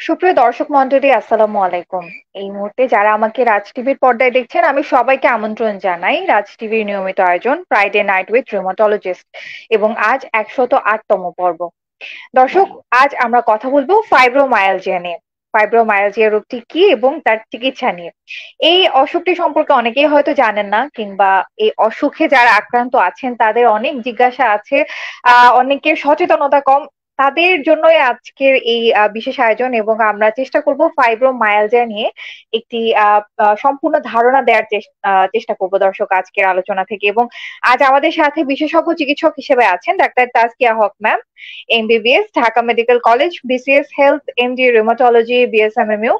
সুপ্রিয় দর্শক মন্ডলী, আসসালামু আলাইকুম। এই মুহূর্তে যারা আমাকে রাজ টিভির পর্দায় দেখছেন, আমি সবাইকে আমন্ত্রণ জানাই রাজ টিভির নিয়মিত আয়োজন ফ্রাইডে নাইট উইথ রিউমাটোলজিস্ট এবং আজ 108তম পর্ব। দর্শক, আজ আমরা কথা বলবো ফাইব্রোমায়ালজিয়া নিয়ে। ফাইব্রোমায়ালজিয়া রোগটি কি এবং তার চিকিৎসা নিয়ে। এই অসুখটি সম্পর্কে অনেকেই হয়তো জানেন না, কিংবা এই অসুখে যারা আক্রান্ত আছেন তাদের অনেক জিজ্ঞাসা আছে। অনেকের সচেতনতা কম। তাদের জন্যই আজকের এই বিশেষ আয়োজন, এবং আমরা চেষ্টা করব ফাইব্রোমায়ালজিয়া নিয়ে একটি সম্পূর্ণ ধারণা দেওয়ার চেষ্টা করব দর্শক আজকের আলোচনা থেকে। এবং আজ আমাদের সাথে বিশেষজ্ঞ চিকিৎসক হিসেবে আছেন doctor Tazkia Haque ma'am, MBBS, Dhaka medical college, BCS health, MD rheumatology, BSMMU,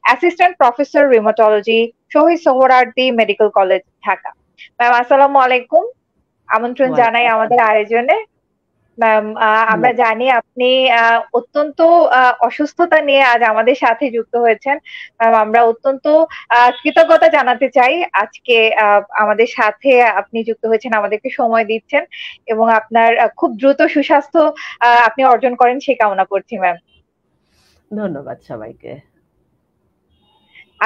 assistant professor rheumatology, Shaheed Suhrawardy medical college, Dhaka. Ma'am, আসসালামু আলাইকুম। আমন্ত্রণ জানাই আমাদের আয়োজনে। ম্যাম, আমরা জানি আপনি অত্যন্ত অসুস্থতা নিয়ে আজ আমাদের সাথে যুক্ত হয়েছেন। ম্যাম, আমরা অত্যন্ত কৃতজ্ঞতা জানাতে চাই আজকে আমাদের সাথে আপনি যুক্ত হয়েছেন, আমাদেরকে সময় দিচ্ছেন, এবং আপনার খুব দ্রুত সুস্বাস্থ্য আপনি অর্জন করেন সেই কামনা করছি ম্যাম। ধন্যবাদ সবাইকে।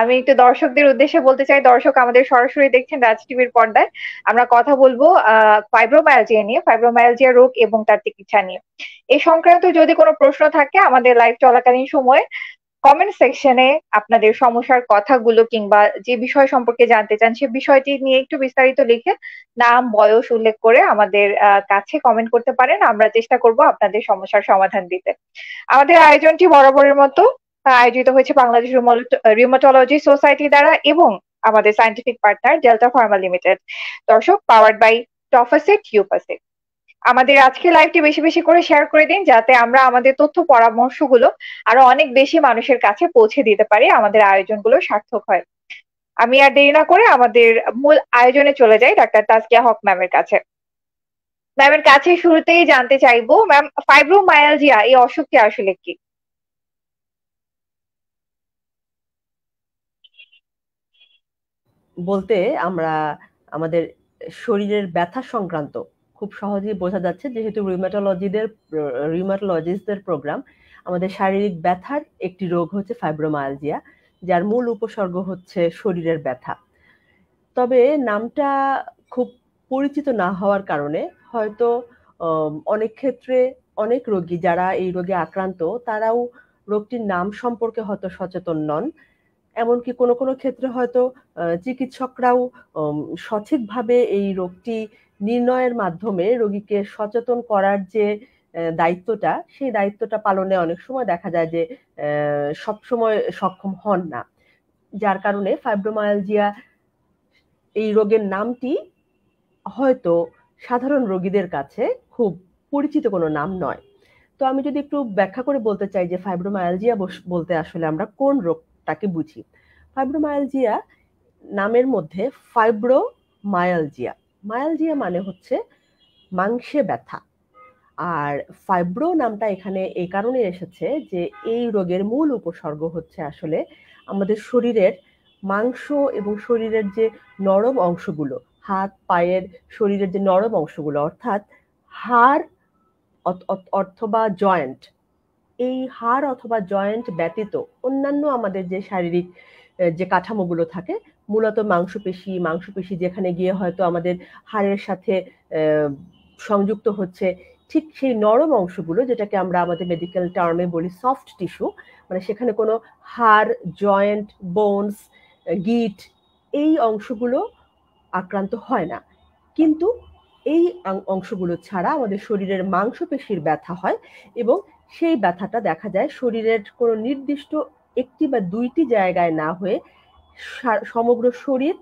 আমি একটু দর্শকদের উদ্দেশ্যে বলতে চাই, দর্শক আমাদের সরাসরি দেখছেন রাজ টিভির পর্দায়। আমরা কথা বলবো ফাইব্রোমায়ালজিয়া নিয়ে, ফাইব্রোমায়ালজিয়া রোগ এবং তার চিকিৎসা নিয়ে। এই সংক্রান্ত যদি কোনো প্রশ্ন থাকে আমাদের লাইভ চলাকালীন সময়ে কমেন্ট সেকশনে আপনাদের সমস্যার কথাগুলো কিংবা যে বিষয় সম্পর্কে জানতে চান সে বিষয়টি নিয়ে একটু বিস্তারিত লিখে নাম, বয়স উল্লেখ করে আমাদের কাছে কমেন্ট করতে পারেন। আমরা চেষ্টা করব আপনাদের সমস্যার সমাধান দিতে। আমাদের আয়োজনটি বরাবরের মতো আয়োজিত হয়েছে বাংলাদেশ রিউমাটোলজি সোসাইটি দ্বারা এবং আমাদের scientific partner Delta Pharma limited. দর্শক, পাওয়ার্ড বাই টফাসেট ইউপাসেট। আমাদের আজকে লাইভটি বেশি বেশি করে শেয়ার করে দিন, যাতে আমরা আমাদের তথ্য পরামর্শগুলো আরো অনেক বেশি মানুষের কাছে পৌঁছে দিতে পারি, আমাদের আয়োজনগুলো সার্থক হয়। আমি আর দেরি না করে আমাদের মূল আয়োজনে চলে যাই ডাক্তার তাজকিয়া হক ম্যামের কাছে। ম্যামের কাছে শুরুতেই জানতে চাইবো, ম্যাম, ফাইব্রোমায়ালজিয়া এই অসুখটি আসলে কি? বলতে আমরা আমাদের শরীরের ব্যথা সংক্রান্ত খুব সহজেই বোঝা যাচ্ছে, যেহেতু রিউমাটোলজিস্টদের প্রোগ্রাম। আমাদের শারীরিক ব্যথার একটি রোগ হচ্ছে ফাইব্রোমায়ালজিয়া, যার মূল উপসর্গ হচ্ছে শরীরের ব্যথা। তবে নামটা খুব পরিচিত না হওয়ার কারণে হয়তো অনেক ক্ষেত্রে অনেক রোগী যারা এই রোগে আক্রান্ত তারাও রোগটির নাম সম্পর্কে হয়তো সচেতন নন। এমনকি কোনো কোনো ক্ষেত্রে হয়তো চিকিৎসকরাও সঠিকভাবে এই রোগটি নির্ণয়ের মাধ্যমে রোগীকে সচেতন করার যে দায়িত্বটা, সেই দায়িত্বটা পালনে অনেক সময় দেখা যায় যে সবসময় সক্ষম হন না, যার কারণে ফাইব্রোমায়ালজিয়া এই রোগের নামটি হয়তো সাধারণ রোগীদের কাছে খুব পরিচিত কোনো নাম নয়। তো আমি যদি একটু ব্যাখ্যা করে বলতে চাই যে ফাইব্রোমায়ালজিয়া বলতে আসলে আমরা কোন রোগটাকে বুঝি। ফাইব্রোমায়ালজিয়া নামের মধ্যে ফাইব্রোমায়ালজিয়া, মায়ালজিয়া মানে হচ্ছে মাংসে ব্যথা। আর ফাইব্রো নামটা এখানে এই কারণে এসেছে যে এই রোগের মূল উপসর্গ হচ্ছে আসলে আমাদের শরীরের মাংস এবং শরীরের যে নরম অংশগুলো, হাত পায়ের শরীরের যে নরম অংশগুলো, অর্থাৎ হাড় অথবা জয়েন্ট, এই হাড় অথবা জয়েন্ট ব্যতীত অন্যান্য আমাদের যে শারীরিক যে কাঠামোগুলো থাকে, মূলত মাংসপেশি যেখানে গিয়ে হয়তো আমাদের হাড়ের সাথে সংযুক্ত হচ্ছে, ঠিক সেই নরম অংশগুলো, যেটাকে আমরা আমাদের মেডিকেল টার্মে বলি সফট টিস্যু, মানে সেখানে কোনো হাড়, জয়েন্ট, বোনস, গিট, এই অংশগুলো আক্রান্ত হয় না। কিন্তু এই অংশগুলো ছাড়া আমাদের শরীরের মাংসপেশির ব্যথা হয়, এবং সেই ব্যথাটা দেখা যায় শরীরের কোনো নির্দিষ্ট একটি বা দুইটি জায়গায় না হয়ে সমগ্র শরীর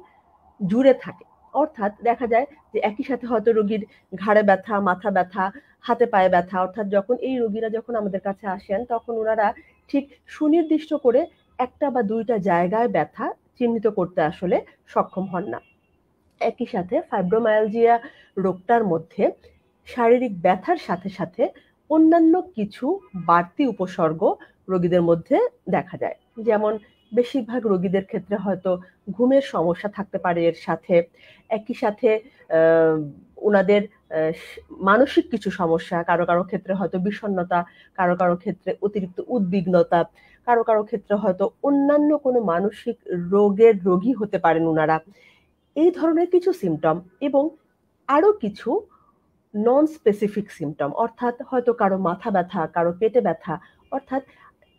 জুড়ে থাকে। অর্থাৎ দেখা যায় যে একই সাথে হয়তো রোগীর ঘাড়ে ব্যথা, মাথা ব্যথা, হাতে পায়ে ব্যথা, অর্থাৎ যখন এই রোগীরা যখন আমাদের কাছে আসেন তখন ওনারা ঠিক সুনির্দিষ্ট করে একটা বা দুইটা জায়গায় ব্যথা চিহ্নিত করতে আসলে সক্ষম হন না। একই সাথে ফাইব্রোমায়ালজিয়া রোগটার মধ্যে শারীরিক ব্যথার সাথে সাথে অন্যান্য কিছু বাড়তি উপসর্গ রোগীদের মধ্যে দেখা যায়। যেমন বেশিরভাগ রোগীদের ক্ষেত্রে হয়তো ঘুমের সমস্যা থাকতে পারে এর সাথে। একই সাথে ওনাদের মানসিক কিছু সমস্যা, কারো কারো ক্ষেত্রে হয়তো বিষণ্ণতা, কারো কারো ক্ষেত্রে অতিরিক্ত উদ্বিগ্নতা, কারো কারো ক্ষেত্রে হয়তো অন্যান্য কোনো মানসিক রোগের রোগী হতে পারেন ওনারা। এই ধরনের কিছু সিমটম এবং আরো কিছু নন স্পেসিফিক সিমটম, অর্থাৎ হয়তো কারো মাথা ব্যথা, কারো পেটে ব্যথা, অর্থাৎ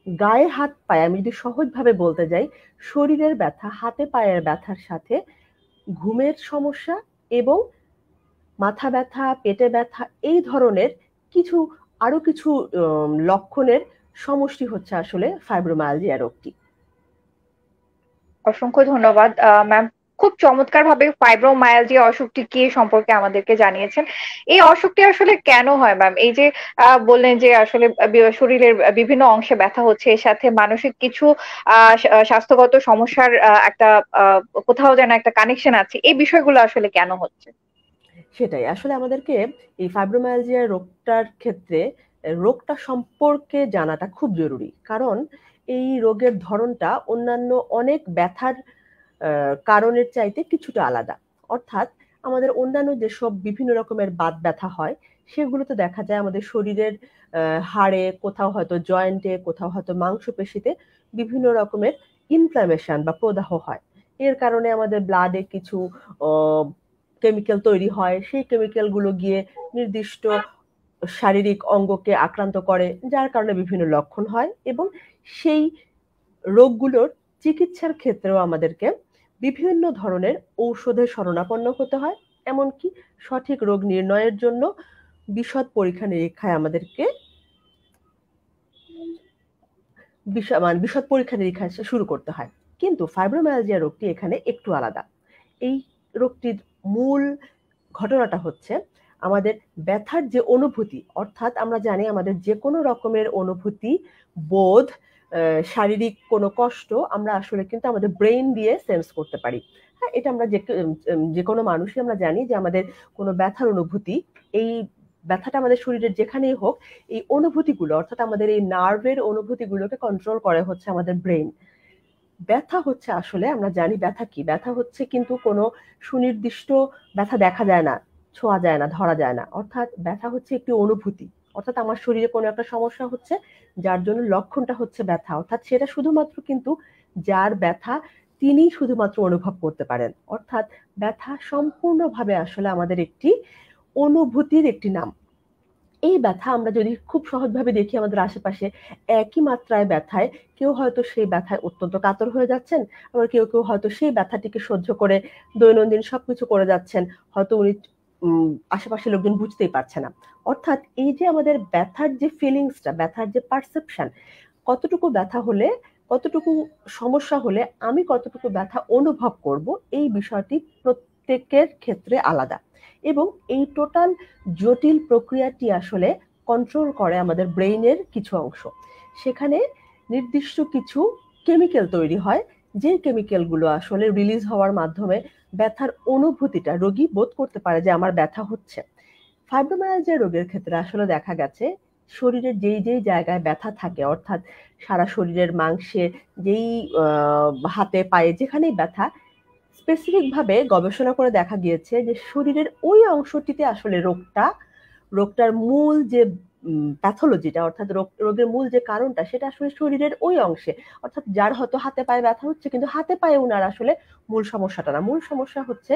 গায়ে হাত পায়ে, আমি যদি সহজভাবে বলতে যাই, শরীরের ব্যথা, হাতে পায়ের ব্যথার সাথে ঘুমের সমস্যা এবং মাথা ব্যথা, পেটে ব্যথা, এই ধরনের কিছু আরো কিছু লক্ষণের সমষ্টি হচ্ছে আসলে ফাইব্রোমায়ালজিয়া রোগটি। অসংখ্য ধন্যবাদ ম্যাম, খুব চমৎকার ভাবে ফাইব্রোমায়ালজিয়া অসুখটি কি সম্পর্কে আমাদেরকে জানিয়েছেন। এই অসুখটি আসলে কেন হয় ম্যাম? এই যে বললেন যে আসলে শরীরের বিভিন্ন অংশে ব্যথা হচ্ছে, এর সাথে মানসিক কিছু স্বাস্থ্যগত সমস্যার একটা কোথাও যেন একটা কানেকশন আছে, এই বিষয়গুলো আসলে কেন হচ্ছে? সেটাই আসলে আমাদেরকে এই ফাইব্রোমায়ালজিয়া রোগটার ক্ষেত্রে রোগটা সম্পর্কে জানাটা খুব জরুরি, কারণ এই রোগের ধরনটা অন্যান্য অনেক ব্যথার কারণের চাইতে কিছুটা আলাদা। অর্থাৎ আমাদের অন্যান্য যেসব বিভিন্ন রকমের বাত ব্যথা হয়, সেগুলোতে দেখা যায় আমাদের শরীরের হাড়ে, কোথাও হয়তো জয়েন্টে, কোথাও হয়তো মাংসপেশিতে বিভিন্ন রকমের ইনফ্ল্যামেশন বা প্রদাহ হয়। এর কারণে আমাদের ব্লাডে কিছু কেমিক্যাল তৈরি হয়, সেই কেমিক্যাল গুলো গিয়ে নির্দিষ্ট শারীরিক অঙ্গকে আক্রান্ত করে, যার কারণে বিভিন্ন লক্ষণ হয় এবং সেই রোগগুলোর চিকিৎসার ক্ষেত্রেও আমাদেরকে বিভিন্ন ধরনের ঔষধের শরণাপন্ন হতে হয়। এমনকি সঠিক রোগ নির্ণয়ের জন্য বিশদ পরীক্ষা নিরীক্ষায় আমাদেরকে বিশদ পরীক্ষা নিরীক্ষা শুরু করতে হয়। কিন্তু ফাইব্রোমায়ালজিয়া রোগটি এখানে একটু আলাদা। এই রোগটির মূল ঘটনাটা হচ্ছে আমাদের ব্যথার যে অনুভূতি, অর্থাৎ আমরা জানি আমাদের যে কোনো রকমের অনুভূতি, বোধ, শারীরিক কোনো কষ্ট আমরা আসলে কিন্তু আমাদের ব্রেইন দিয়ে সেন্স করতে পারি। হ্যাঁ, এটা আমরা যে কোনো মানুষই আমরা জানি যে আমাদের কোনো ব্যথার অনুভূতি, এই ব্যথাটা আমাদের শরীরের যেখানেই হোক, এই অনুভূতিগুলো অর্থাৎ আমাদের এই নার্ভের অনুভূতিগুলোকে কন্ট্রোল করে হচ্ছে আমাদের ব্রেইন। ব্যথা হচ্ছে আসলে আমরা জানি ব্যথা কি, ব্যথা হচ্ছে কিন্তু কোনো সুনির্দিষ্ট ব্যথা দেখা যায় না, ছোঁয়া যায় না, ধরা যায় না। অর্থাৎ ব্যথা হচ্ছে একটি অনুভূতি, অর্থাৎ আমার শরীরে কোনো একটা সমস্যা হচ্ছে, যার জন্য লক্ষণটা হচ্ছে ব্যথা। অর্থাৎ সেটা শুধুমাত্র কিন্তু যার ব্যথা তিনি শুধুমাত্র অনুভব করতে পারেন। অর্থাৎ ব্যথা সম্পূর্ণভাবে আসলে আমাদের একটি অনুভূতির একটি নাম। এই ব্যথা আমরা যদি খুব সহজভাবে দেখি আমাদের আশেপাশে, একই মাত্রায় ব্যথায় কেউ হয়তো সেই ব্যথায় অত্যন্ত কাতর হয়ে যাচ্ছেন, আবার কেউ কেউ হয়তো সেই ব্যথাটিকে সহ্য করে দৈনন্দিন সবকিছু করে যাচ্ছেন, হয়তো উনি আশেপাশের লোকজন বুঝতেই পারছে না। অর্থাৎ এই যে আমাদের ব্যথার যে ফিলিংসটা, ব্যথার যে পারসেপশন, কতটুকু ব্যথা হলে, কতটুকু সমস্যা হলে আমি কতটুকু ব্যথা অনুভব করব, এই বিষয়টি প্রত্যেকের ক্ষেত্রে আলাদা। এবং এই টোটাল জটিল প্রক্রিয়াটি আসলে কন্ট্রোল করে আমাদের ব্রেইনের কিছু অংশ। সেখানে নির্দিষ্ট কিছু কেমিক্যাল তৈরি হয়, যে কেমিক্যালগুলো আসলে রিলিজ হওয়ার মাধ্যমে ব্যথার অনুভূতিটা রোগী বোধ করতে পারে যে আমার ব্যথা হচ্ছে। ফাইব্রোমায়ালজিয়া রোগের ক্ষেত্রে আসলে দেখা গেছে শরীরের যেই যেই জায়গায় ব্যথা থাকে, অর্থাৎ সারা শরীরের মাংসে, যেই হাতে পায়ে যেখানেই ব্যথা, স্পেসিফিক ভাবে গবেষণা করে দেখা গিয়েছে যে শরীরের ওই অংশটিতে আসলে রোগটার মূল যে প্যাথোলজিটা, অর্থাৎ রোগের মূল যে কারণটা, সেটা আসলে শরীরের ওই অংশে। অর্থাৎ যার হয়তো হাতে পায়ে ব্যথা হচ্ছে, কিন্তু হাতে পায়ে উনার আসলে মূল সমস্যাটা না, মূল সমস্যা হচ্ছে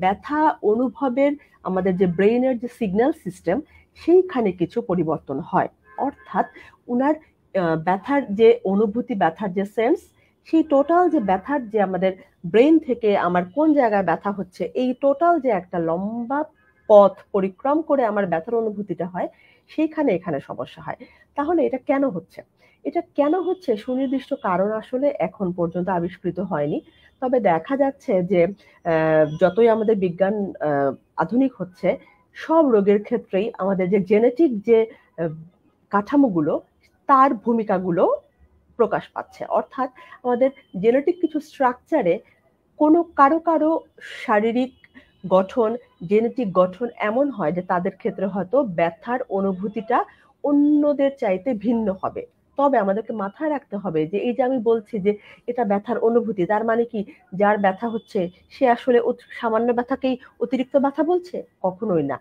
ব্যথা অনুভবের আমাদের যে ব্রেইনের যে সিগন্যাল সিস্টেম, সেইখানে কিছু পরিবর্তন হয়। অর্থাৎ উনার ব্যথার যে অনুভূতি, ব্যথার যে সেন্স, সেই টোটাল যে ব্যথার যে আমাদের ব্রেন থেকে আমার কোন জায়গায় ব্যথা হচ্ছে, এই টোটাল যে একটা লম্বা পথ পরিক্রম করে আমার ব্যথার অনুভূতিটা হয়, সেইখানে এখানে সমস্যা হয়। তাহলে এটা কেন হচ্ছে? এটা কেন হচ্ছে সুনির্দিষ্ট কারণ আসলে এখন পর্যন্ত আবিষ্কৃত হয়নি। তবে দেখা যাচ্ছে যে যতই আমাদের বিজ্ঞান আধুনিক হচ্ছে, সব রোগের ক্ষেত্রেই আমাদের যে জেনেটিক যে কাঠামোগুলো, তার ভূমিকাগুলো প্রকাশ পাচ্ছে। অর্থাৎ আমাদের জেনেটিক কিছু স্ট্রাকচারে কোনো কারো কারো শারীরিক গঠন, জেনেটিক গঠন এমন হয় যে তাদের ক্ষেত্রে হয়তো ব্যথার অনুভূতিটা অন্যদের চাইতে ভিন্ন হবে। তবে আমাদেরকে মাথায় রাখতে হবে যে এই যে আমি বলছি যে এটা ব্যথার অনুভূতি, তার মানে কি যার ব্যথা হচ্ছে সে আসলে সামান্য ব্যথাকেই অতিরিক্ত ব্যথা বলছে? কখনোই না।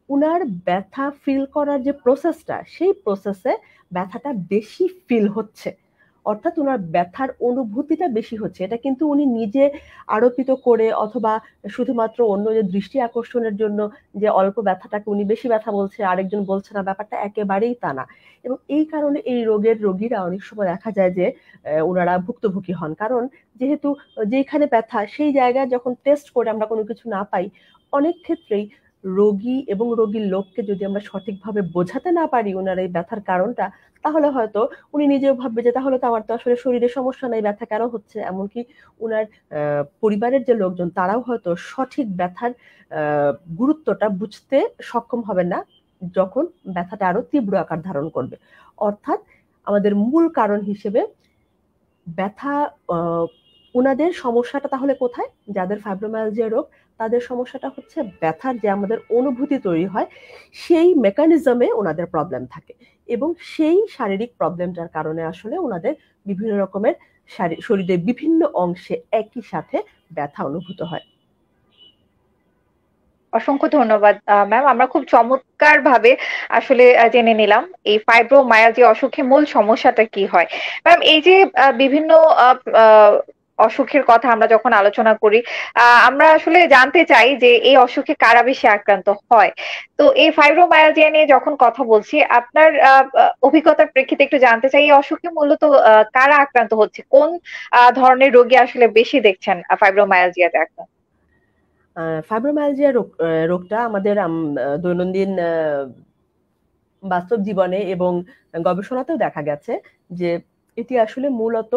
উনার ব্যথা ফিল করার যে প্রসেসটা, সেই প্রসেসে ব্যথাটা বেশি ফিল হচ্ছে। অর্থাৎ ওনার ব্যথার অনুভূতিটা বেশি হচ্ছে। এটা কিন্তু উনি নিজে আরোপিত করে অথবা শুধুমাত্র অন্য যে দৃষ্টি আকর্ষণের জন্য যে অল্প ব্যথাটাকে উনি বেশি ব্যথা বলছে আরেকজন বলছে না, ব্যাপারটা একেবারেই তা না। এবং এই কারণে এই রোগের রোগীরা অনেক সময় দেখা যায় যে ওনারা ভুক্তভোগী হন, কারণ যেহেতু যেখানে ব্যথা সেই জায়গায় যখন টেস্ট করে আমরা কোনো কিছু না পাই, অনেক ক্ষেত্রেই রোগী এবং রোগীর লোককে যদি আমরা সঠিকভাবে বোঝাতে না পারি ওনার এই ব্যথার কারণটা, তাহলে হয়তো উনি নিজেও ভাববে যে তাহলে তো আমার তো আসলে শরীরে সমস্যা নাই, ব্যথা কেন হচ্ছে। এমনকি উনার পরিবারের যে লোকজন তারাও হয়তো সঠিক ব্যথার গুরুত্বটা বুঝতে সক্ষম হবে না যখন ব্যথাটা আরো তীব্র আকার ধারণ করবে। অর্থাৎ আমাদের মূল কারণ হিসেবে ব্যথা, ওনাদের সমস্যাটা তাহলে কোথায়? যাদের ফাইব্রোমায়ালজিয়া রোগ তাদের সমস্যাটা হচ্ছে ব্যথার যে আমাদের অনুভূতি তৈরি হয় সেই মেকানিজমে ওনাদের প্রবলেম থাকে, এবং সেই শারীরিক প্রবলেমটার কারণে আসলে ওনাদের বিভিন্ন রকমের শরীরের বিভিন্ন অংশে একই সাথে ব্যথা অনুভূত হয়। অসংখ্য ধন্যবাদ ম্যাম, আমরা খুব চমৎকার ভাবে আসলে জেনে নিলাম এই ফাইব্রোমায়ালজিয়া অসুখের মূল সমস্যাটা কি হয়। ম্যাম, এই যে বিভিন্ন আহ, আহ, অসুখের কথা আমরা যখন আলোচনা করি, আমরা আসলে জানতে চাই যে এই অসুখে কারা বেশি আক্রান্ত হয়। তো এই ফাইব্রোমায়ালজিয়া নিয়ে যখন কথা বলছি, আপনার অভিজ্ঞতার প্রেক্ষিতে একটু জানতে চাই এই অসুখে মূলত কারা আক্রান্ত হচ্ছে, কোন ধরনের রোগী আসলে বেশি দেখছেন ফাইব্রোমায়ালজিয়াতে আক্রান্ত? ফাইব্রোমায়ালজিয়া রোগটা আমাদের দৈনন্দিন বাস্তব জীবনে এবং গবেষণাতেও দেখা গেছে যে এটি আসলে মূলত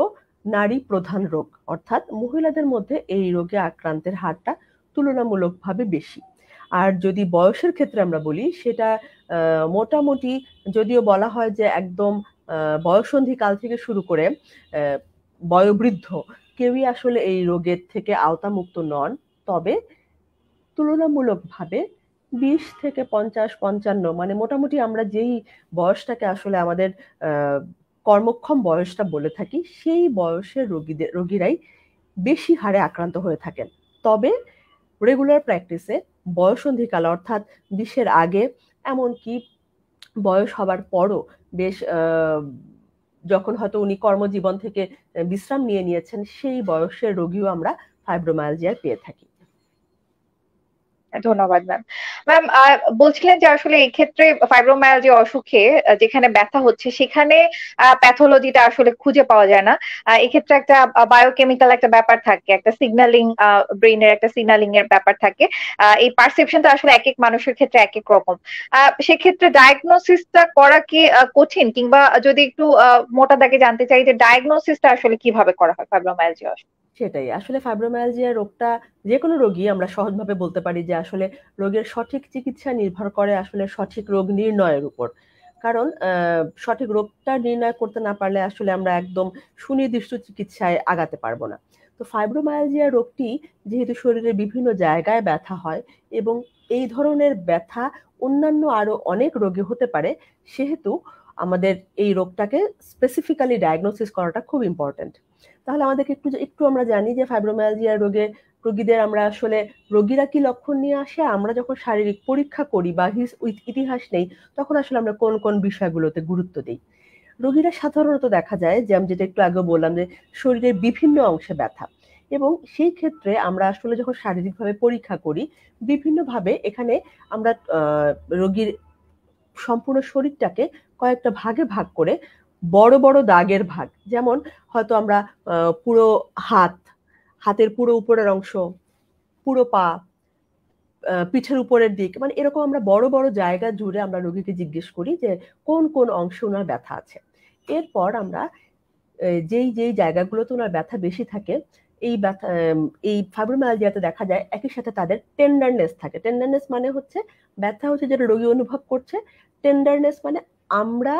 নারী প্রধান রোগ, অর্থাৎ মহিলাদের মধ্যে এই রোগে আক্রান্তের হারটা তুলনামূলকভাবে বেশি। আর যদি বয়সের ক্ষেত্রে আমরা বলি, সেটা মোটামুটি, যদিও বলা হয় যে একদম বয়ঃসন্ধি কাল থেকে শুরু করে বয়োবৃদ্ধ কেউই আসলে এই রোগের থেকে আওতামুক্ত নন, তবে তুলনামূলকভাবে 20 থেকে 50-55, মানে মোটামুটি আমরা যেই বয়সটাকে আসলে আমাদের কর্মক্ষম বয়সটা বলে থাকি, সেই বয়সের রোগীরাই বেশি হারে আক্রান্ত হয়ে থাকেন। তবে রেগুলার প্র্যাকটিসে বয়ঃসন্ধিকাল অর্থাৎ 20-এর আগে, এমনকি বয়স হবার পরও বেশ যখন হয়তো উনি কর্মজীবন থেকে বিশ্রাম নিয়েছেন, সেই বয়সের রোগীও আমরা ফাইব্রোমায়ালজিয়া পেয়ে থাকি। ধন্যবাদ ম্যাম। ম্যাম, বলছিলেন যে আসলে এই ক্ষেত্রে ফাইব্রোমায়ালজিয়া অসুখে যেখানে ব্যথা হচ্ছে সেখানে প্যাথোলজিটা আসলে খুঁজে পাওয়া যায় না। এক্ষেত্রে একটা বায়োকেমিক্যাল একটা ব্যাপার থাকে, একটা সিগন্যালিং, ব্রেইনের একটা সিগন্যালিং এর ব্যাপার থাকে। এই পারসেপশনটা আসলে এক এক মানুষের ক্ষেত্রে এক এক রকম। সেক্ষেত্রে ডায়াগনোসিসটা করা কি কঠিন, কিংবা যদি একটু মোটা দাগে জানতে চাই যে ডায়াগনোসিসটা আসলে কিভাবে করা হয় ফাইব্রোমায়ালজিয়া? সেটাই আসলে ফাইব্রোমায়ালজিয়া রোগটা, যে কোনো রোগী আমরা সহজভাবে বলতে পারি যে আসলে রোগের সঠিক চিকিৎসা নির্ভর করে আসলে সঠিক রোগ নির্ণয়ের উপর। কারণ সঠিক রোগটা নির্ণয় করতে না পারলে আসলে আমরা একদম সুনির্দিষ্ট চিকিৎসায় আগাতে পারবো না। তো ফাইব্রোমায়ালজিয়া রোগটি যেহেতু শরীরের বিভিন্ন জায়গায় ব্যথা হয় এবং এই ধরনের ব্যথা অন্যান্য আরো অনেক রোগে হতে পারে, সেহেতু আমাদের এই রোগটাকে স্পেসিফিক্যালি ডায়াগনোসিস করাটা খুব ইম্পর্টেন্ট। তাহলে আমাদেরকে একটু একটু আমরা জানি যে ফাইব্রোমায়ালজিয়া রোগীদের আমরা আসলে রোগীরা কি লক্ষণ নিয়ে আসে, আমরা যখন শারীরিক পরীক্ষা করি বা ইতিহাস নেই, তখন আসলে আমরা কোন কোন বিষয়গুলোতে গুরুত্ব দিই। রোগীরা সাধারণত দেখা যায় যে আমি যেটা একটু আগে বললাম যে শরীরের বিভিন্ন অংশে ব্যথা, এবং সেই ক্ষেত্রে আমরা আসলে যখন শারীরিকভাবে পরীক্ষা করি বিভিন্নভাবে এখানে আমরা রোগীর সম্পূর্ণ শরীরটাকে কয়েকটা ভাগে ভাগ করে বড় বড় দাগের ভাগ, যেমন হয়তো আমরা পুরো হাতের পুরো উপরের অংশ, পুরো পা, পিঠের উপরের দিক, মানে এরকম আমরা বড় বড় জায়গা জুড়ে আমরা রোগীকে জিজ্ঞেস করি যে কোন কোন অংশে ওনার ব্যথা আছে। এরপর আমরা যেই যেই জায়গাগুলোতে ওনার ব্যথা বেশি থাকে, এই ব্যথা এই ফাইব্রোমায়ালজিয়াতে দেখা যায় একই সাথে তাদের টেন্ডারনেস থাকে। টেন্ডারনেস মানে হচ্ছে ব্যথা হচ্ছে যেটা রোগী অনুভব করছে, টেন্ডারনেস মানে আমরা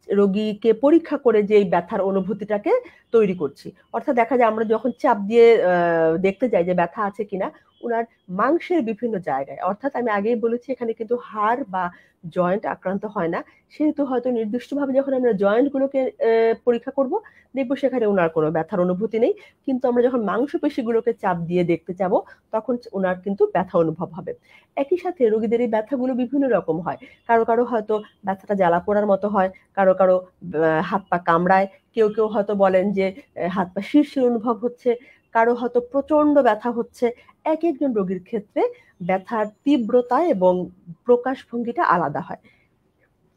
রোগীকে পরীক্ষা করে যে ব্যথার অনুভূতিটাকে তৈরি করছি। অর্থাৎ দেখা যায় আমরা যখন চাপ দিয়ে দেখতে যাই যে ব্যথা আছে কিনা, উনার মাংসের বিভিন্ন জায়গায়, অর্থাৎ আমি আগেই বলেছি এখানে কিন্তু হাড় বা জয়েন্ট আক্রান্ত হয় না, সেহেতু হয়তো নির্দিষ্টভাবে যখন আমরা জয়েন্ট গুলোকে পরীক্ষা করব, দেখবো সেখানে ওনার কোনো ব্যথার অনুভূতি নেই। কিন্তু আমরা যখন মাংসপেশিগুলোকে চাপ দিয়ে দেখতে যাবো, তখন ওনার কিন্তু ব্যথা অনুভব হবে। একই সাথে রোগীদের এই ব্যথাগুলো বিভিন্ন রকম হয়। কারো কারো হয়তো ব্যথাটা জ্বালা পোড়ার মতো হয়, কারো কারো হাত পা কামড়ায়, কেউ কেউ হয়তো বলেন যে হাত পা শিরশির অনুভব হচ্ছে, কারো হয়তো প্রচন্ড ব্যথা হচ্ছে। এক একজন রোগীর ক্ষেত্রে ব্যথার তীব্রতা এবং প্রকাশভঙ্গিটা আলাদা হয়।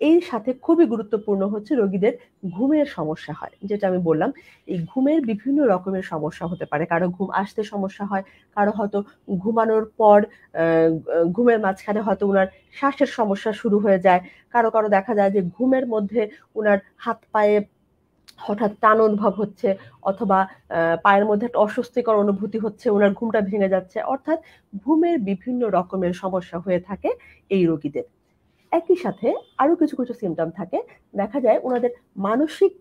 এই সাথে খুবই গুরুত্বপূর্ণ হচ্ছে রোগীদের ঘুমের সমস্যা হয়, যেটা আমি বললাম। এই ঘুমের বিভিন্ন রকমের সমস্যা হতে পারে, কারো ঘুম আসতে সমস্যা হয়, কারো হয়তো ঘুমানোর পর ঘুমের মাঝখানে হয়তো উনার শ্বাসের সমস্যা শুরু হয়ে যায়, কারো কারো দেখা যায় যে ঘুমের মধ্যে উনার হাত পায়ে হঠাৎ টান অনুভব হচ্ছে, অথবা পায়ের মধ্যে একটা অস্বস্তিকর অনুভূতি হচ্ছে, ওনার ঘুমটা ভেঙে যাচ্ছে। অর্থাৎ ঘুমের বিভিন্ন রকমের সমস্যা হয়ে থাকে এই রোগীদের। একই সাথে আরো কিছু কিছু সিমটম থাকে, দেখা যায় ওনাদের মানসিক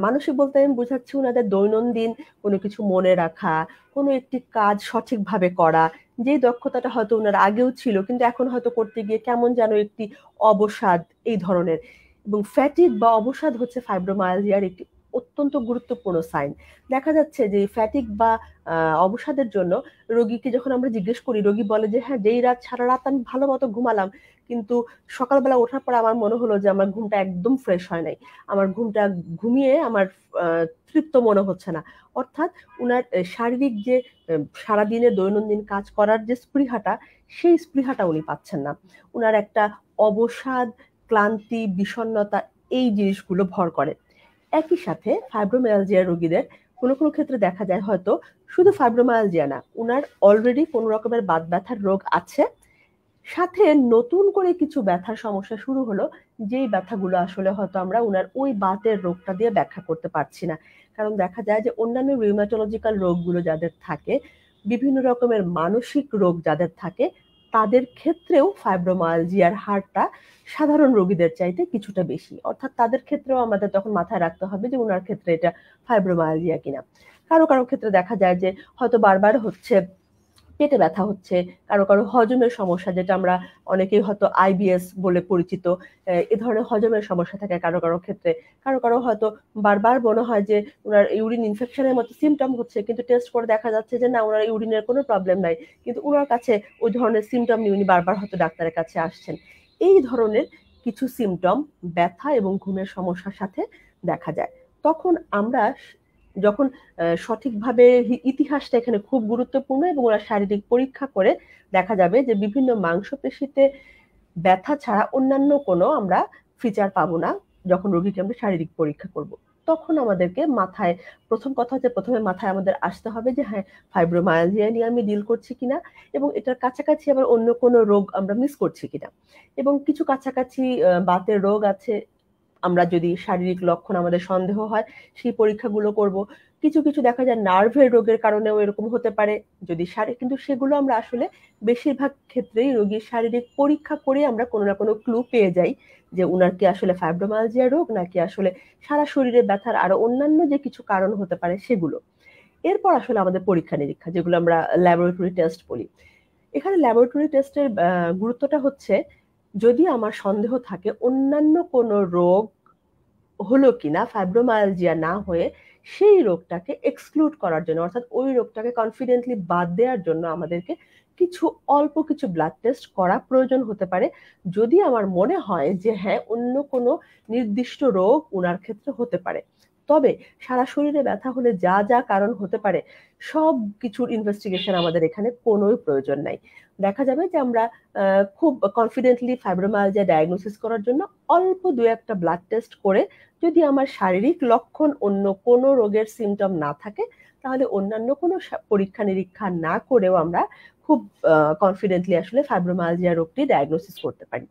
মানসিক বলতে আমি বোঝাচ্ছি ওনাদের দৈনন্দিন কোনো কিছু মনে রাখা, কোনো একটি কাজ সঠিকভাবে করা, যে দক্ষতাটা হয়তো ওনার আগেও ছিল কিন্তু এখন হয়তো করতে গিয়ে কেমন যেন একটি অবসাদ, এই ধরনের। এবং ফ্যাটিগ বা অবসাদ হচ্ছে ফাইব্রোমায়ালজিয়ার একটি অত্যন্ত গুরুত্বপূর্ণ সাইন। দেখা যাচ্ছে যে ফ্যাটিগ বা অবসাদের জন্য রোগীকে যখন আমরা জিজ্ঞেস করি, রোগী বলে যে হ্যাঁ, যেই রাত সারা রাত আমি ভালো মতো ঘুমালাম, কিন্তু সকালবেলা ওঠার পর আমার মনে হলো যে আমার ঘুমটা একদম ফ্রেশ হয় নাই, আমার ঘুমটা ঘুমিয়ে আমার তৃপ্ত মনে হচ্ছে না। অর্থাৎ উনার শারীরিক যে সারাদিনের দৈনন্দিন কাজ করার যে স্পৃহাটা, সেই স্পৃহাটা উনি পাচ্ছেন না। উনার একটা অবসাদ, ক্লান্তি, বিষণ্ণতা, এই জিনিসগুলো ভর করে। একই সাথে ফাইব্রোমায়ালজিয়া রোগীদের কোনো কোনো ক্ষেত্রে দেখা যায় হয়তো শুধু ফাইব্রোমায়ালজিয়া না, উনার অলরেডি কোনো রকমের বাত ব্যথার রোগ আছে, সাথে নতুন করে কিছু ব্যথার সমস্যা শুরু হলো, যেই ব্যথাগুলো আসলে হয়তো আমরা উনার ওই বাতের রোগটা দিয়ে ব্যাখ্যা করতে পারছি না। কারণ দেখা যায় যে অন্যান্য রিউমাটোলজিক্যাল রোগগুলো যাদের থাকে, বিভিন্ন রকমের মানসিক রোগ যাদের থাকে, তাদের ক্ষেত্রেও ফাইব্রোমায়ালজিয়ার হারটা সাধারণ রোগীদের চাইতে কিছুটা বেশি। অর্থাৎ তাদের ক্ষেত্রেও আমাদের তখন মাথায় রাখতে হবে যে উনার ক্ষেত্রে এটা ফাইব্রোমায়ালজিয়া কিনা। কারো কারো ক্ষেত্রে দেখা যায় যে হয়তো বারবার হচ্ছে পেটে ব্যথা হচ্ছে, কারো কারো হজমের সমস্যা, যেটা আমরা অনেকেই হয়তো আইবিএস বলে পরিচিত, এ ধরনের হজমের সমস্যা থাকে কারো কারো ক্ষেত্রে। কারো কারো হয়তো বারবার মনে হয় যে ওনার ইউরিন ইনফেকশনের মতো সিমটম হচ্ছে, কিন্তু টেস্ট করে দেখা যাচ্ছে যে না, ওনার ইউরিনের কোনো প্রবলেম নাই, কিন্তু ওনার কাছে ওই ধরনের সিমটম নিয়ে উনি বারবার হয়তো ডাক্তারের কাছে আসছেন। এই ধরনের কিছু সিমটম ব্যথা এবং ঘুমের সমস্যার সাথে দেখা যায়। তখন আমরা যখন সঠিকভাবে, ইতিহাসটা এখানে খুব গুরুত্বপূর্ণ, এবং ওরা শারীরিক পরীক্ষা করে দেখা যাবে যে বিভিন্ন মাংসপেশিতে ব্যথা ছাড়া অন্যান্য কোনো আমরা ফিচার পাবো না। যখন রোগীকে আমরা শারীরিক পরীক্ষা করব, তখন আমাদেরকে মাথায় প্রথম কথা হচ্ছে, প্রথমে মাথায় আমাদের আসতে হবে যে হ্যাঁ, ফাইব্রোমায়ালজিয়া নিয়ে আমি ডিল করছি কিনা, এবং এটার কাছাকাছি আবার অন্য কোনো রোগ আমরা মিস করছি কিনা। এবং কিছু কাছাকাছি বাতের রোগ আছে, আমরা যদি শারীরিক লক্ষণ আমাদের সন্দেহ হয়, সেই পরীক্ষাগুলো করব। কিছু কিছু দেখা যায় নার্ভের রোগের কারণেও এরকম হতে পারে, যদি কিন্তু সেগুলো আমরা আসলে বেশিরভাগ ক্ষেত্রেই রোগীর শারীরিক পরীক্ষা করে আমরা কোনো না কোনো ক্লু পেয়ে যাই যে উনার কি আসলে ফাইব্রোমায়ালজিয়া রোগ, নাকি আসলে সারা শরীরে ব্যথার আরো অন্যান্য যে কিছু কারণ হতে পারে সেগুলো। এরপর আসলে আমাদের পরীক্ষা নিরীক্ষা, যেগুলো আমরা ল্যাবরেটরি টেস্ট বলি। এখানে ল্যাবরেটরি টেস্টের গুরুত্বটা হচ্ছে, যদি আমার সন্দেহ থাকে অন্যান্য কোনো রোগ হলো কিনা ফাইব্রোমায়ালজিয়া না হয়ে, সেই রোগটাকে এক্সক্লুড করার জন্য, অর্থাৎ ওই রোগটাকে কনফিডেন্টলি বাদ দেওয়ার জন্য আমাদেরকে কিছু অল্প কিছু ব্লাড টেস্ট করা প্রয়োজন হতে পারে, যদি আমার মনে হয় যে হ্যাঁ, অন্য কোনো নির্দিষ্ট রোগ ওনার ক্ষেত্রে হতে পারে। তবে সারা শরীরে ব্যথা হলে যা যা কারণ হতে পারে, সব কিছুর ইনভেস্টিগেশন আমাদের এখানে কোনোই প্রয়োজন নাই। দেখা যাবে যে আমরা খুব কনফিডেন্টলি ফাইব্রোমায়ালজিয়া ডায়াগনোসিস করার জন্য অল্প দু একটা ব্লাড টেস্ট করে, যদি আমার শারীরিক লক্ষণ অন্য কোনো রোগের সিমটম না থাকে, তাহলে অন্যান্য কোনো পরীক্ষা নিরীক্ষা না করেও আমরা খুব কনফিডেন্টলি আসলে ফাইব্রোমায়ালজিয়া রোগটি ডায়াগনোসিস করতে পারি।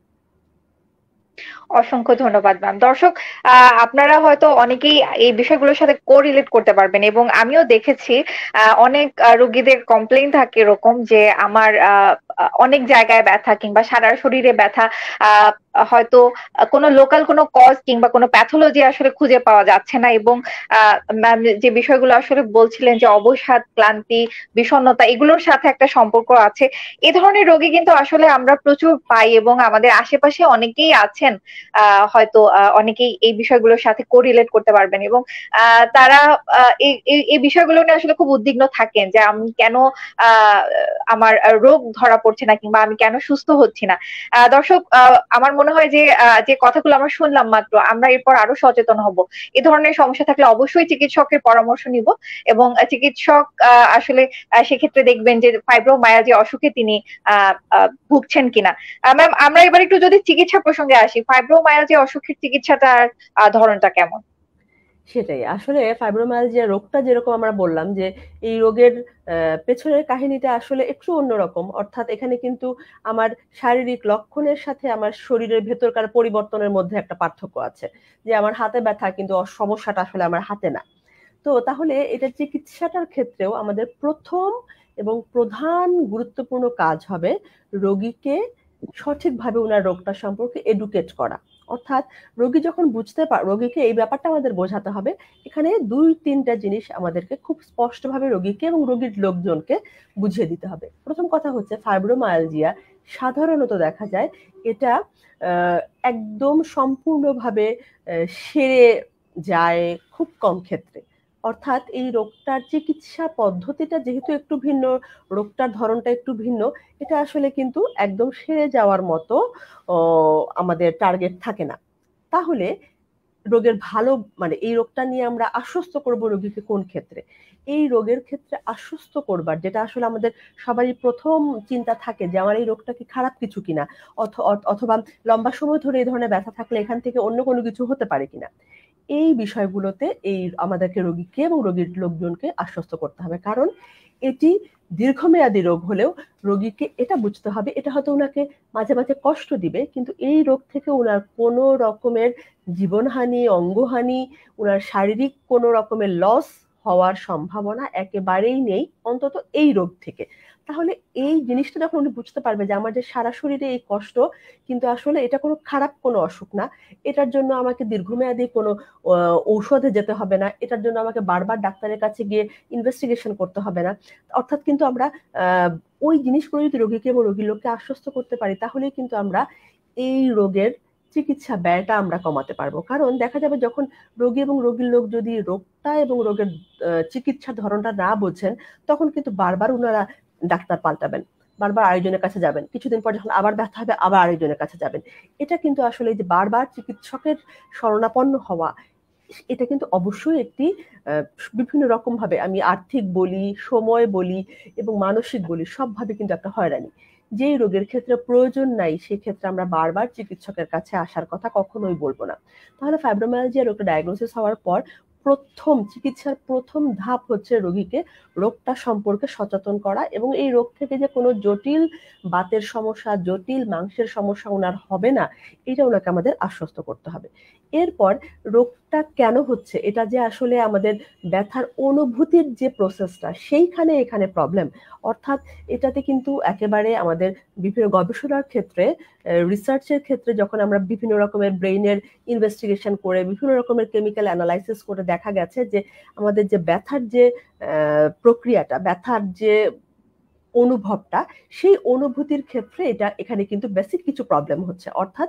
অসংখ্য ধন্যবাদ ম্যাম। দর্শক, আপনারা হয়তো অনেকেই এই বিষয়গুলোর সাথে কোরিলেট করতে পারবেন, এবং আমিও দেখেছি অনেক রোগীদের কমপ্লেইন থাকে এরকম যে আমার অনেক জায়গায় ব্যথা কিংবা সারা শরীরে ব্যথা, আহ হয়তো কোনো লোকাল কোনো কজ কিংবা কোনো প্যাথোলজি আসলে খুঁজে পাওয়া যাচ্ছে না, এবং ম্যাম যে বিষয়গুলো আসলে বলছিলেন যে অবসাদ, ক্লান্তি, বিষণ্ণতা এগুলোর সাথে একটা সম্পর্ক আছে। এ ধরনের রোগী কিন্তু আসলে আমরা প্রচুর পাই, এবং আমাদের আশেপাশে অনেকেই আছেন, হয়তো অনেকেই এই বিষয়গুলোর সাথে কোরিলেট করতে পারবেন, এবং তারা এই বিষয়গুলো নিয়ে আসলে খুব উদ্বিগ্ন থাকেন যে আমি কেন আহ আমার রোগ ধরা পড়ছে না কিংবা আমি কেন সুস্থ হচ্ছি না। দর্শক, আমার মনে হয় যে যে কথাগুলো আমরা শুনলাম মাত্র, আমরা এরপর আরো সচেতন হব। এ ধরনের সমস্যা থাকলে অবশ্যই চিকিৎসকের পরামর্শ নিব, এবং চিকিৎসক আসলে সেক্ষেত্রে দেখবেন যে ফাইব্রোমায়ালজিয়া অসুখে তিনি ভুগছেন কিনা। ম্যাম, আমরা এবার একটু যদি চিকিৎসা প্রসঙ্গে আসি, ফাইব্রোমায়ালজিয়া অসুখের চিকিৎসাটার ধরনটা কেমন? সেটাই আসলে ফাইব্রোমায়ালজিয়া রোগটা যেরকম আমরা বললাম যে এই রোগের পেছনের কাহিনীটা আসলে একটু অন্যরকম। অর্থাৎ এখানে কিন্তু আমার শারীরিক লক্ষণের সাথে আমার শরীরের ভেতরকার পরিবর্তনের মধ্যে একটা পার্থক্য আছে। যে আমার হাতে ব্যথা, কিন্তু সমস্যাটা আসলে আমার হাতে না। তো তাহলে এটা চিকিৎসাটার ক্ষেত্রেও আমাদের প্রথম এবং প্রধান গুরুত্বপূর্ণ কাজ হবে রোগীকে সঠিকভাবে ওনার রোগটা সম্পর্কে এডুকেট করা। অর্থাৎ রোগী যখন রোগীকে এই ব্যাপারটা আমাদের বোঝাতে হবে। এখানে ২-৩টা জিনিস আমাদেরকে খুব স্পষ্টভাবে রোগীকে এবং রোগীর লোকজনকে বুঝিয়ে দিতে হবে। প্রথম কথা হচ্ছে ফাইব্রোমায়ালজিয়া সাধারণত দেখা যায় এটা একদম সম্পূর্ণভাবে সেরে যায় খুব কম ক্ষেত্রে। অর্থাৎ এই রোগটার চিকিৎসা পদ্ধতিটা যেহেতু একটু ভিন্ন, রোগটার ধরনটা একটু ভিন্ন, এটা আসলে কিন্তু একদম সেরে যাওয়ার মতো আমাদের টার্গেট থাকে না। তাহলে রোগের ভালো মানে এই রোগটা নিয়ে আমরা আশ্বস্ত করব রোগীকে কোন ক্ষেত্রে? এই রোগের ক্ষেত্রে আশ্বস্ত করবার যেটা আসলে আমাদের সবারই প্রথম চিন্তা থাকে যে আমার এই রোগটা কি খারাপ কিছু কিনা, অথবা লম্বা সময় ধরে এই ধরনের ব্যথা থাকলে এখান থেকে অন্য কোনো কিছু হতে পারে কিনা। এই বিষয়গুলোতে আমাদেরকে রোগীকে এবং রোগীর লোকজনকে আশ্বস্ত করতে হবে। কারণ এটি দীর্ঘমেয়াদী রোগ হলেও রোগীকে এটা বুঝতে হবে এটা হয়তো উনাকে মাঝে মাঝে কষ্ট দিবে, কিন্তু এই রোগ থেকে উনার কোনো রকমের জীবনহানি, অঙ্গহানি, উনার শারীরিক কোনো রকমের লস হওয়ার সম্ভাবনা একেবারেই নেই, অন্তত এই রোগ থেকে। তাহলে এই জিনিসটা যখন উনি বুঝতে পারবে যে আমার যে সারা শরীরে এই কষ্ট, কিন্তু আসলে এটা কোনো খারাপ কোনো অসুখ না, এটার জন্য আমাকে দীর্ঘমেয়াদী কোনো ঔষধে যেতে হবে না, এটার জন্য আমাকে বারবার ডাক্তারের কাছে গিয়ে ইনভেস্টিগেশন করতে হবে না। অর্থাৎ কিন্তু আমরা ওই জিনিসগুলো যদি রোগীকে এবং রোগীর লোককে আশ্বস্ত করতে পারি, তাহলেই কিন্তু আমরা এই রোগের চিকিৎসা ব্যয়টা আমরা কমাতে পারবো। কারণ দেখা যাবে যখন রোগী এবং রোগীর লোক যদি রোগটা এবং রোগের চিকিৎসার ধরনটা না বোঝেন, তখন কিন্তু বারবার ওনারা ডাক্তার পাল্টাবেন, বারবার আরেকজনের কাছে যাবেন, কিছুদিন পর যখন আবার ব্যথা হবে আবার আরেকজনের কাছে যাবেন। এটা কিন্তু আসলে যে বারবার চিকিৎসকের শরণাপন্ন হওয়া, এটা কিন্তু অবশ্যই একটি বিভিন্ন রকম ভাবে, আমি আর্থিক বলি, সময় বলি এবং মানসিক বলি, সবভাবে কিন্তু একটা হয়রানি। যেই রোগের ক্ষেত্রে প্রয়োজন নাই সেক্ষেত্রে আমরা বারবার চিকিৎসকের কাছে আসার কথা কখনোই বলবো না। তাহলে ফাইব্রোমায়ালজিয়া রোগটা ডায়াগনোসিস হওয়ার পর চিকিৎসার প্রথম ধাপ হচ্ছে রোগীকে রোগটা সম্পর্কে সচেতন করা, এবং এই রোগ থেকে যে কোনো জটিল বাতের সমস্যা, জটিল মাংসের সমস্যা ওনার হবে না, এটা ওনাকে আমাদের আশ্বস্ত করতে হবে। এরপর রোগটা কেন হচ্ছে, এটা যে আসলে আমাদের ব্যথার অনুভূতির যে প্রসেসটা, সেইখানে এখানে প্রবলেম। অর্থাৎ এটাতে কিন্তু একেবারে আমাদের বিভিন্ন গবেষণার ক্ষেত্রে, রিসার্চের ক্ষেত্রে যখন আমরা বিভিন্ন রকমের ব্রেইনের ইনভেস্টিগেশন করে বিভিন্ন রকমের কেমিক্যাল অ্যানালাইসিস করে দেখা গেছে যে আমাদের যে ব্যথার যে প্রক্রিয়াটা, ব্যথার যে অনুভবটা, সেই অনুভূতির ক্ষেত্রে এখানে কিন্তু বেসিক কিছু প্রবলেম হচ্ছে। অর্থাৎ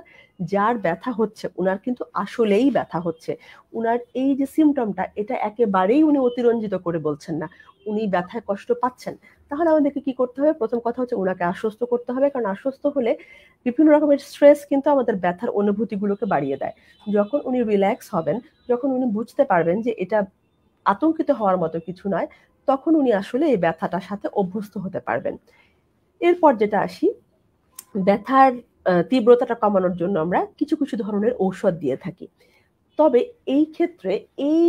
যার ব্যথা হচ্ছে উনার কিন্তু আসলেই ব্যথা হচ্ছে, উনার এই যে সিমটমটা এটা একেবারেই উনি অতিরঞ্জিত করে বলছেন না, উনি ব্যথায় কষ্ট পাচ্ছেন। তাহলে আমাদেরকে কি করতে হবে? প্রথম কথা হচ্ছে উনাকে আশ্বস্ত করতে হবে, কারণ আশ্বস্ত হলে বিভিন্ন রকমের স্ট্রেস কিন্তু আমাদের ব্যথার অনুভূতিগুলোকে বাড়িয়ে দেয়। যখন উনি রিল্যাক্স হবেন, যখন উনি বুঝতে পারবেন যে এটা আতঙ্কিত হওয়ার মতো কিছু নয়, তখন উনি আসলে এই ব্যথাটার সাথে অভ্যস্ত হতে পারবেন। এরপর যেটা আসি, ব্যথার তীব্রতাটা কমানোর জন্য আমরা কিছু কিছু ধরনের ঔষধ দিয়ে থাকি। তবে এই ক্ষেত্রে এই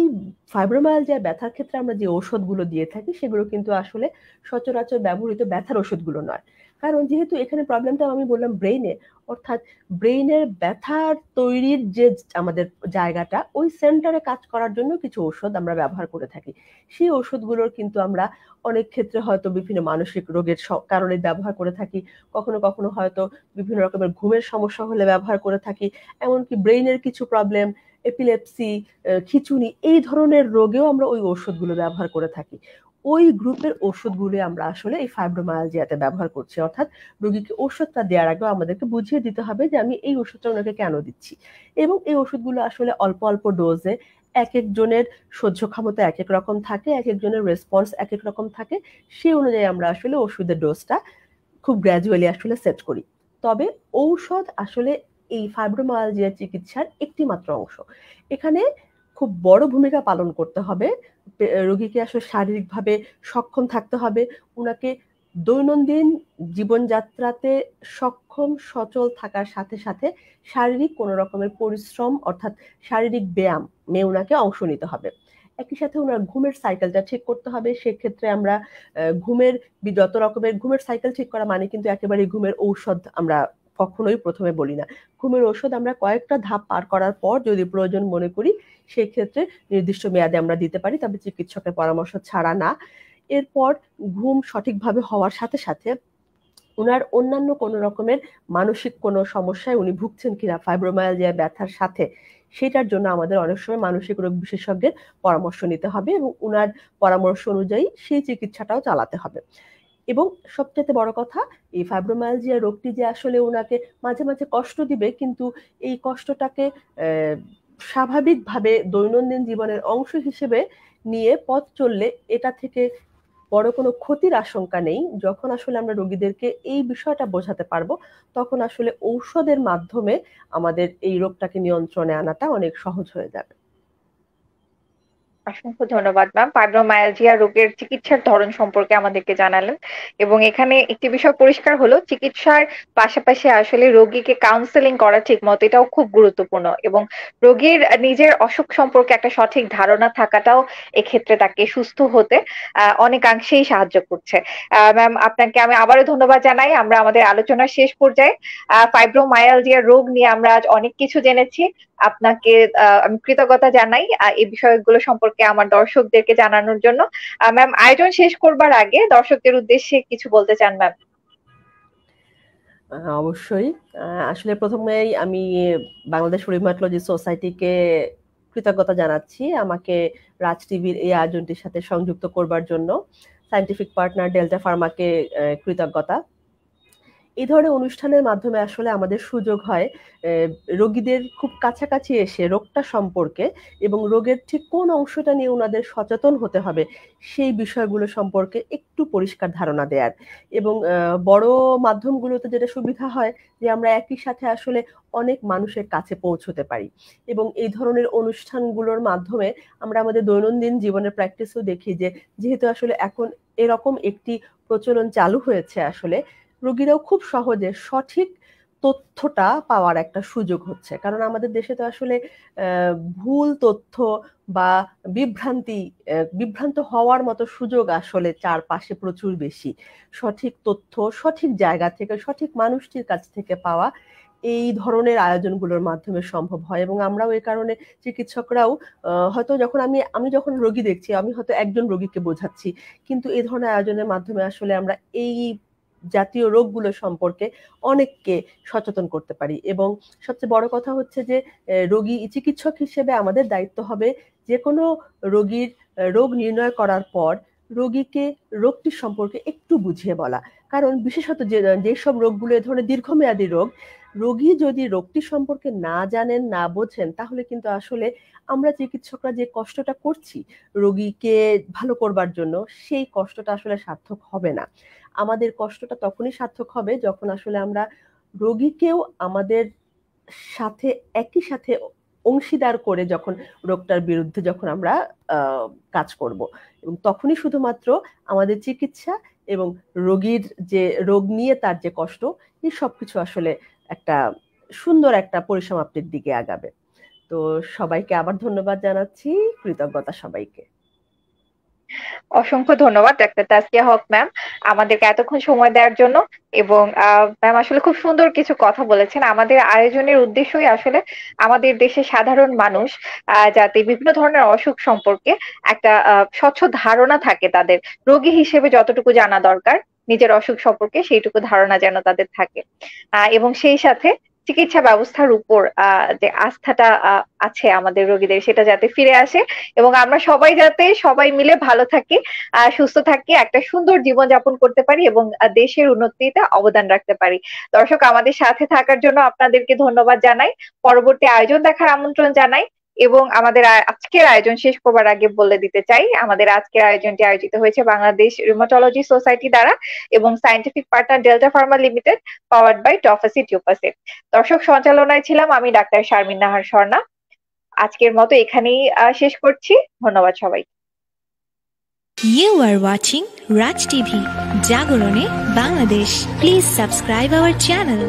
ফাইব্রোমায়ালজিয়া ব্যথার ক্ষেত্রে আমরা যে ঔষধগুলো দিয়ে থাকি সেগুলো কিন্তু আসলে সচরাচর ব্যবহৃত ব্যথার ওষুধগুলো নয়। কারণ যেহেতু এখানে প্রবলেমটা আমি বললাম ব্রেইনে, অর্থাৎ ব্রেইনের ব্যথার তৈরির যে আমাদের জায়গাটা, ওই সেন্টারে কাজ করার জন্য কিছু ঔষধ আমরা ব্যবহার করে থাকি। সেই ওষুধগুলোর কিন্তু আমরা অনেক ক্ষেত্রে হয়তো বিভিন্ন মানসিক রোগের কারণে ব্যবহার করে থাকি, কখনো কখনো হয়তো বিভিন্ন রকমের ঘুমের সমস্যা হলে ব্যবহার করে থাকি, এমনকি ব্রেইনের কিছু প্রবলেম, এপিলেপসি, খিঁচুনি, এই ধরনের রোগেও আমরা ওই ওষুধগুলো ব্যবহার করে থাকি। ওই গ্রুপের ওষুধগুলো আমরা আসলে এই ফাইব্রোমায়ালজিয়াতে ব্যবহার করছি। অর্থাৎ রোগীকে ওষুধটা দেওয়ার আগে আমাদেরকে বুঝিয়ে দিতে হবে যে আমি এই ওষুধটা ওনাকে কেন দিচ্ছি, এবং এই ওষুধগুলো আসলে অল্প অল্প ডোজে, এক একজনের সহ্য ক্ষমতা এক এক রকম থাকে, এক একজনের রেসপন্স এক এক রকম থাকে, সেই অনুযায়ী আমরা আসলে ওষুধের ডোজটা খুব গ্র্যাজুয়ালি আসলে সেট করি। তবে ঔষধ আসলে এই ফাইব্রোমায়ালজিয়া চিকিৎসার একটি মাত্র অংশ। এখানে খুব বড় ভূমিকা পালন করতে হবে, রোগীকে আসলে শারীরিকভাবে সক্ষম থাকতে হবে, উনাকে দৈনন্দিন জীবনযাত্রাতে সক্ষম সচল থাকার সাথে সাথে শারীরিক কোনো রকমের পরিশ্রম অর্থাৎ শারীরিক ব্যায়ামে উনাকে অংশ নিতে হবে। একই সাথে ওনার ঘুমের সাইকেলটা ঠিক করতে হবে। সেক্ষেত্রে আমরা ঘুমের যত রকমের ঘুমের সাইকেল ঠিক করা মানে কিন্তু একেবারে ঘুমের ঔষধ আমরা কখনোই প্রথমে বলি না। ঘুমের ঔষধ আমরা কয়েকটা ধাপ পার করার পর যদি প্রয়োজন মনে করি সেই ক্ষেত্রে নির্দিষ্ট মেয়াদে আমরা দিতে পারি, তবে চিকিৎসকের পরামর্শ ছাড়া না। এরপর ঘুম সঠিকভাবে হওয়ার সাথে সাথে উনার অন্যান্য কোনো রকমের মানসিক কোনো সমস্যায় উনি ভুগছেন কিনা ফাইব্রোমায়ালজিয়া ব্যথার সাথে, সেটার জন্য আমাদের অনেক সময় মানসিক রোগ বিশেষজ্ঞের পরামর্শ নিতে হবে এবং উনার পরামর্শ অনুযায়ী সেই চিকিৎসাটাও চালাতে হবে। এবং সবচেয়ে বড় কথা, এই ফাইব্রোমায়ালজিয়া রোগটি যে আসলে ওনাকে মাঝে মাঝে কষ্ট দিবে, কিন্তু এই কষ্টটাকে স্বাভাবিকভাবে দৈনন্দিন জীবনের অংশ হিসেবে নিয়ে পথ চললে এটা থেকে বড় কোনো ক্ষতির আশঙ্কা নেই। যখন আসলে আমরা রোগীদেরকে এই বিষয়টা বোঝাতে পারবো, তখন আসলে ঔষধের মাধ্যমে আমাদের এই রোগটাকে নিয়ন্ত্রণে আনাটা অনেক সহজ হয়ে যাবে। অসংখ্য ধন্যবাদ ম্যাম, ফাইব্রোমায়ালজিয়া রোগের চিকিৎসার ধরন সম্পর্কে আমাদেরকে জানালেন। এবং এখানে একটি বিষয় পরিষ্কার হলো, চিকিৎসার পাশাপাশি আসলে রোগীকে কাউন্সেলিং করা ঠিক মতো, এটাও খুব গুরুত্বপূর্ণ। এবং রোগীর নিজের অসুখ সম্পর্কে একটা সঠিক ধারণা থাকাটাও এক্ষেত্রে তাকে সুস্থ হতে অনেকাংশেই সাহায্য করছে। ম্যাম, আপনাকে আমি আবারও ধন্যবাদ জানাই। আমরা আমাদের আলোচনার শেষ পর্যায়ে ফাইব্রোমায়ালজিয়া রোগ নিয়ে আমরা আজ অনেক কিছু জেনেছি। আপনাকে আমি কৃতজ্ঞতা জানাই এই বিষয়গুলো সম্পর্কে আমার দর্শকদেরকে জানানোর জন্য। ম্যাম, আয়োজন শেষ করবার আগে দর্শকদের উদ্দেশ্যে কিছু বলতে চান ম্যাম? অবশ্যই। আসলে প্রথমেই আমি বাংলাদেশ রিউমাটোলজি সোসাইটিকে কৃতজ্ঞতা জানাচ্ছি আমাকে রাজ টিভির এই আয়োজনটির সাথে সংযুক্ত করবার জন্য। সায়েন্টিফিক পার্টনার ডেল্টা ফার্মাকে কৃতজ্ঞতা। এই ধরনের অনুষ্ঠানের মাধ্যমে আসলে আমাদের সুযোগ হয় রোগীদের খুব কাছাকাছি এসে রোগটা সম্পর্কে এবং রোগের ঠিক কোন অংশটা নিয়ে ওনাদের সচেতন হতে হবে সেই বিষয়গুলো সম্পর্কে একটু পরিষ্কার ধারণা দেওয়ার। এবং বড় মাধ্যমগুলোতে যেটা সুবিধা হয় যে আমরা একই সাথে আসলে অনেক মানুষের কাছে পৌঁছতে পারি, এবং এই ধরনের অনুষ্ঠানগুলোর মাধ্যমে আমরা আমাদের দৈনন্দিন জীবনের প্র্যাকটিসও দেখি যে যেহেতু আসলে এখন এরকম একটি প্রচলন চালু হয়েছে, আসলে রোগীরাও খুব সহজে সঠিক তথ্যটা পাওয়ার একটা সুযোগ হচ্ছে। কারণ আমাদের দেশে তো আসলে ভুল তথ্য বা বিভ্রান্ত হওয়ার মতো সুযোগ আসলে চারপাশে প্রচুর বেশি। সঠিক তথ্য সঠিক জায়গা থেকে সঠিক মানুষটির কাছ থেকে পাওয়া এই ধরনের আয়োজনগুলোর মাধ্যমে সম্ভব হয়। এবং আমরাও এই কারণে চিকিৎসকরাও হয়তো যখন আমি যখন রোগী দেখছি, আমি হয়তো একজন রোগীকে বোঝাচ্ছি, কিন্তু এই ধরনের আয়োজনের মাধ্যমে আসলে আমরা এই জাতীয় রোগগুলো সম্পর্কে অনেককে সচেতন করতে পারি। এবং সবচেয়ে বড় কথা হচ্ছে যে রোগী চিকিৎসক হিসেবে আমাদের দায়িত্ব হবে যে কোনো রোগীর রোগ নির্ণয় করার পর রোগীকে রোগটি সম্পর্কে একটু বুঝিয়ে বলা। কারণ বিশেষত যেসব রোগগুলো এ ধরনের দীর্ঘমেয়াদী রোগ, রোগী যদি রোগটি সম্পর্কে না জানেন না বোঝেন, তাহলে কিন্তু আসলে আমরা চিকিৎসকরা যে কষ্টটা করছি রোগীকে ভালো করবার জন্য, সেই কষ্টটা আসলে সার্থক হবে না। আমাদের কষ্টটা তখনই সার্থক হবে যখন আসলে আমরা রোগীকেও আমাদের সাথে একই সাথে অংশীদার করে যখন রোগটার বিরুদ্ধে যখন আমরা কাজ করব, এবং তখনই শুধুমাত্র আমাদের চিকিৎসা এবং রোগীর যে রোগ নিয়ে তার যে কষ্ট, এই সবকিছু আসলে একটা সুন্দর একটা পরিসমাপ্তির দিকে আগাবে। তো সবাইকে আবার ধন্যবাদ জানাচ্ছি, কৃতজ্ঞতা সবাইকে। অসংখ্য ধন্যবাদ ডাক্তার তাসকিয়া হক ম্যাম। আমাদেরকে এতক্ষণ সময় দেওয়ার জন্য। এবং ম্যাম আসলে খুব সুন্দর কিছু কথা বলেছেন। আমাদের আয়োজনের উদ্দেশ্যই আসলে আমাদের দেশের সাধারণ মানুষ যাতে বিভিন্ন ধরনের অসুখ সম্পর্কে একটা স্বচ্ছ ধারণা থাকে তাদের, রোগী হিসেবে যতটুকু জানা দরকার নিজের অসুখ সম্পর্কে সেইটুকু ধারণা যেন তাদের থাকে। এবং সেই সাথে চিকিৎসা ব্যবস্থার উপর যে আস্থাটা আছে আমাদের রোগীদের, সেটা যাতে ফিরে আসে এবং আমরা সবাই যাতে সবাই মিলে ভালো থাকি, সুস্থ থাকি, একটা সুন্দর জীবন যাপন করতে পারি এবং দেশের উন্নতিতে অবদান রাখতে পারি। দর্শক, আমাদের সাথে থাকার জন্য আপনাদেরকে ধন্যবাদ জানাই। পরবর্তী আয়োজন দেখার আমন্ত্রণ জানাই এবং আমাদের আজকের আয়োজন শেষ করবার আগে বলে দিতে চাই, আমাদের আজকের আয়োজনটি আয়োজিত হয়েছে বাংলাদেশ রিউমাটোলজি সোসাইটি দ্বারা এবং scientific partner Delta Pharma limited, powered by টফাসি টিউপাসেট। দর্শক, সঞ্চালনায় ছিলাম আমি ডাক্তার শারমিন নাহার স্বর্ণা। আজকের মতো এখানেই শেষ করছি। ধন্যবাদ সবাই। You are watching Raj TV, Jagorone, Bangladesh. Please subscribe our channel.